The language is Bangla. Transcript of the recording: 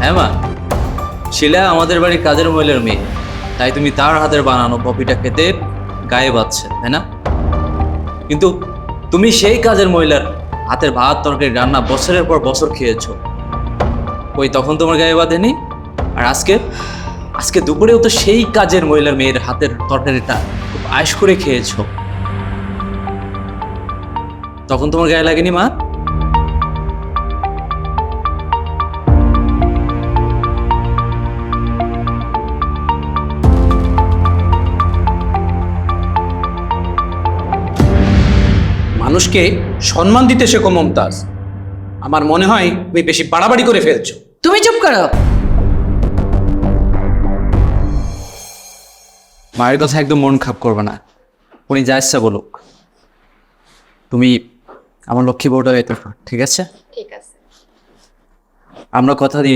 হ্যাঁ মা, শিলা আমাদের বাড়ির কাজের মহিলার মেয়ে, তাই তুমি তার হাতের বানানো কফিটা খেতে গায়ে বাজছে, তাই না? কিন্তু তুমি সেই কাজের মহিলার হাতের ভাত তরকারি রান্না বছরের পর বছর খেয়েছো, ওই তখন তোমার গায়ে বাঁধেনি? আর আজকে আজকে দুপুরেও তো সেই কাজের মহিলার মেয়ের হাতের তরকারিটা খুব আয়েশ করে খেয়েছো, তখন তোমার গায়ে লাগেনি মা? মানুষকে সম্মান দিতে শেখো মমতাজ। আমার মনে হয় তুমি বেশি বাড়াবাড়ি করে ফেলছো। তুমি চুপ করো। মায়ের কথা একদম মন খারাপ করবে না, উনি যা ইচ্ছা বলুক। তুমি আমার লক্ষ্মী বউটা হইতে, ঠিক আছে? ঠিক আছে। আমরা কথা দিয়েছি